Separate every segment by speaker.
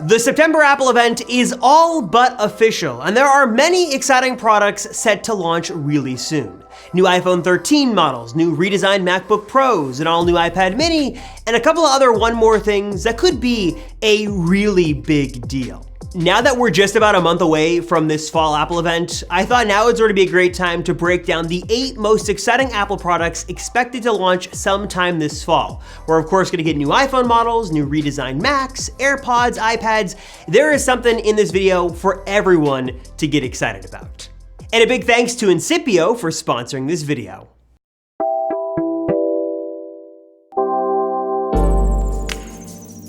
Speaker 1: The September Apple event is all but official, and there are many exciting products set to launch really soon. New iPhone 13 models, new redesigned MacBook Pros, an all-new iPad mini, and a couple of other one more things that could be a really big deal. Now that we're just about a month away from this fall Apple event, I thought now would sort of be a great time to break down the 8 most exciting Apple products expected to launch sometime this fall. We're of course gonna get new iPhone models, new redesigned Macs, AirPods, iPads. There is something in this video for everyone to get excited about. And a big thanks to Incipio for sponsoring this video.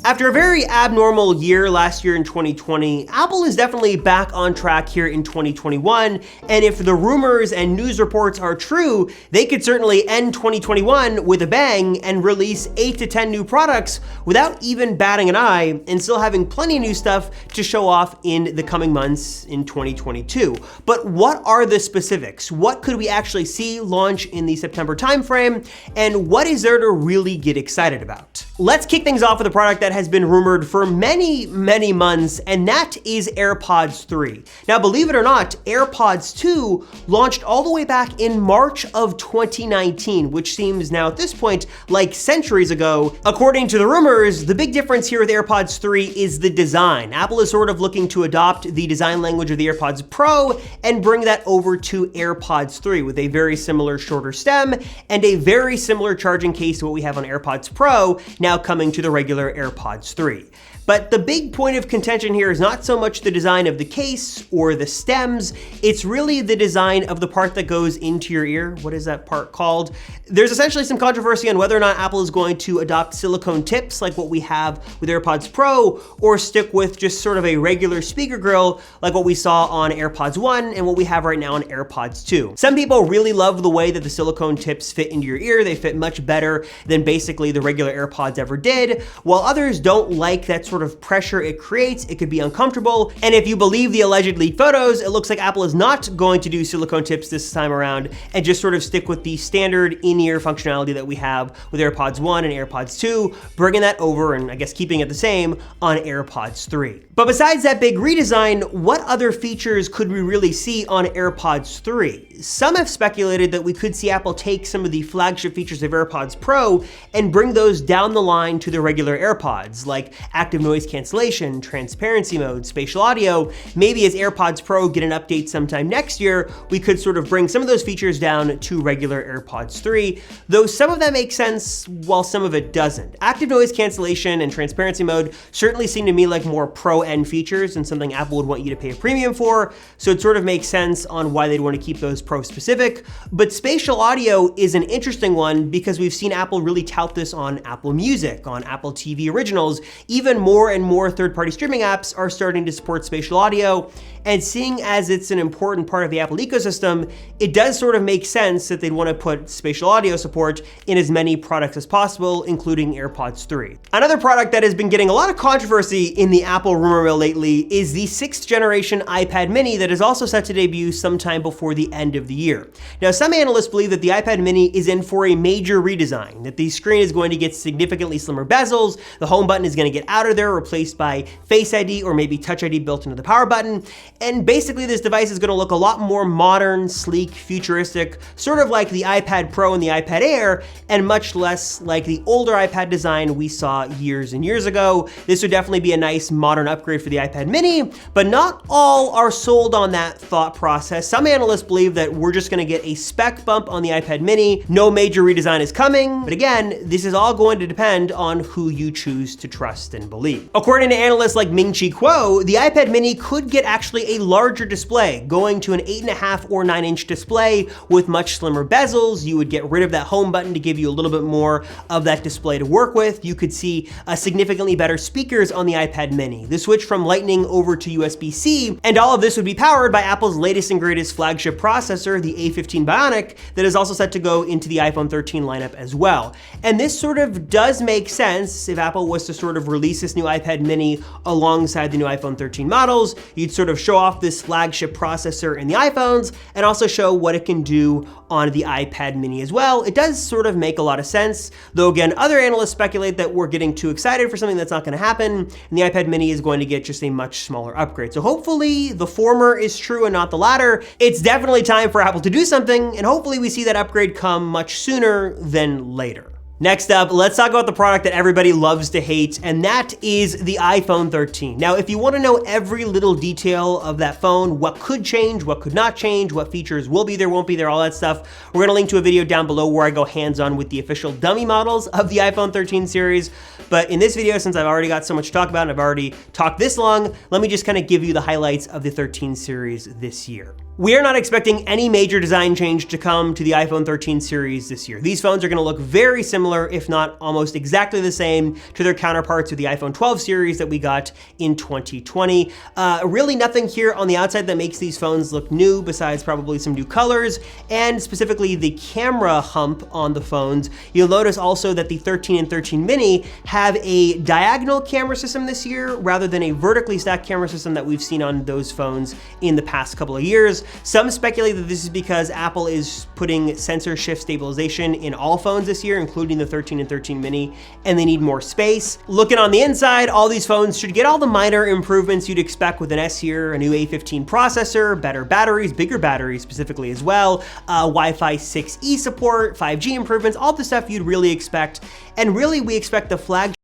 Speaker 1: After a very abnormal year last year in 2020, Apple is definitely back on track here in 2021, and if the rumors and news reports are true, they could certainly end 2021 with a bang and release 8 to 10 new products without even batting an eye, and still having plenty of new stuff to show off in the coming months in 2022. But what are the specifics? What could we actually see launch in the September timeframe, and what is there to really get excited about? Let's kick things off with a product that has been rumored for many months, and that is AirPods 3. Now, believe it or not, AirPods 2 launched all the way back in March of 2019, which seems now at this point like centuries ago. According to the rumors, the big difference here with AirPods 3 is the design. Apple is sort of looking to adopt the design language of the AirPods Pro and bring that over to AirPods 3 with a very similar shorter stem and a very similar charging case to what we have on AirPods Pro, now coming to the regular AirPods 3. But the big point of contention here is not so much the design of the case or the stems, it's really the design of the part that goes into your ear. What is that part called? There's essentially some controversy on whether or not Apple is going to adopt silicone tips like what we have with AirPods Pro, or stick with just sort of a regular speaker grill like what we saw on AirPods 1 and what we have right now on AirPods 2. Some people really love the way that the silicone tips fit into your ear. They fit much better than basically the regular AirPods ever did, while others don't like that sort of pressure it creates. It could be uncomfortable. And if you believe the alleged leaked photos, it looks like Apple is not going to do silicone tips this time around and just sort of stick with the standard in-ear functionality that we have with AirPods 1 and AirPods 2, bringing that over and I guess keeping it the same on AirPods 3. But besides that big redesign, what other features could we really see on AirPods 3? Some have speculated that we could see Apple take some of the flagship features of AirPods Pro and bring those down the line to the regular AirPods, like active noise cancellation, transparency mode, spatial audio. Maybe as AirPods Pro get an update sometime next year, we could sort of bring some of those features down to regular AirPods 3, though some of that makes sense while some of it doesn't. Active noise cancellation and transparency mode certainly seem to me like more pro-end features and something Apple would want you to pay a premium for, so it sort of makes sense on why they'd want to keep those pro-specific. But spatial audio is an interesting one because we've seen Apple really tout this on Apple Music, on Apple TV Originals. Even more and more third-party streaming apps are starting to support spatial audio, and seeing as it's an important part of the Apple ecosystem, it does sort of make sense that they'd want to put spatial audio support in as many products as possible, including AirPods 3. Another product that has been getting a lot of controversy in the Apple rumor mill lately is the 6th generation iPad mini that is also set to debut sometime before the end of the year. Now, some analysts believe that the iPad mini is in for a major redesign, that the screen is going to get significantly slimmer bezels, the home button is going to get out of there, replaced by Face ID or maybe Touch ID built into the power button, and basically this device is going to look a lot more modern, sleek, futuristic, sort of like the iPad Pro and the iPad Air, and much less like the older iPad design we saw years and years ago. This would definitely be a nice modern upgrade for the iPad mini, but not all are sold on that thought process. Some analysts believe that we're just going to get a spec bump on the iPad mini, no major redesign is coming, but again, this is all going to depend on who you choose to trust and believe. According to analysts like Ming-Chi Kuo, the iPad mini could get actually a larger display, going to an 8.5 or 9-inch display with much slimmer bezels. You would get rid of that home button to give you a little bit more of that display to work with. You could see significantly better speakers on the iPad mini. The switch from Lightning over to USB-C, and all of this would be powered by Apple's latest and greatest flagship processor, the A15 Bionic, that is also set to go into the iPhone 13 lineup as well. And this sort of does make sense if Apple was to sort of release this new new iPad mini alongside the new iPhone 13 models. You'd sort of show off this flagship processor in the iPhones and also show what it can do on the iPad mini as well. It does sort of make a lot of sense, though again, other analysts speculate that we're getting too excited for something that's not gonna happen, and the iPad mini is going to get just a much smaller upgrade. So hopefully the former is true and not the latter. It's definitely time for Apple to do something, and hopefully we see that upgrade come much sooner than later. Next up, let's talk about the product that everybody loves to hate, and that is the iPhone 13. Now, if you want to know every little detail of that phone, what could change, what could not change, what features will be there, won't be there, all that stuff, we're going to link to a video down below where I go hands-on with the official dummy models of the iPhone 13 series. But in this video, since I've already got so much to talk about and I've already talked this long, let me just kind of give you the highlights of the 13 series this year. We are not expecting any major design change to come to the iPhone 13 series this year. These phones are going to look very similar, if not almost exactly the same, to their counterparts of the iPhone 12 series that we got in 2020. Really nothing here on the outside that makes these phones look new, besides probably some new colors, and specifically the camera hump on the phones. You'll notice also that the 13 and 13 mini have a diagonal camera system this year, rather than a vertically stacked camera system that we've seen on those phones in the past couple of years. Some speculate that this is because Apple is putting sensor shift stabilization in all phones this year, including the 13 and 13 mini, and they need more space. Looking on the inside, all these phones should get all the minor improvements you'd expect with an S here, a new A15 processor, better batteries, bigger batteries specifically as well, Wi-Fi 6E support, 5G improvements, all the stuff you'd really expect. And really, we expect the flagship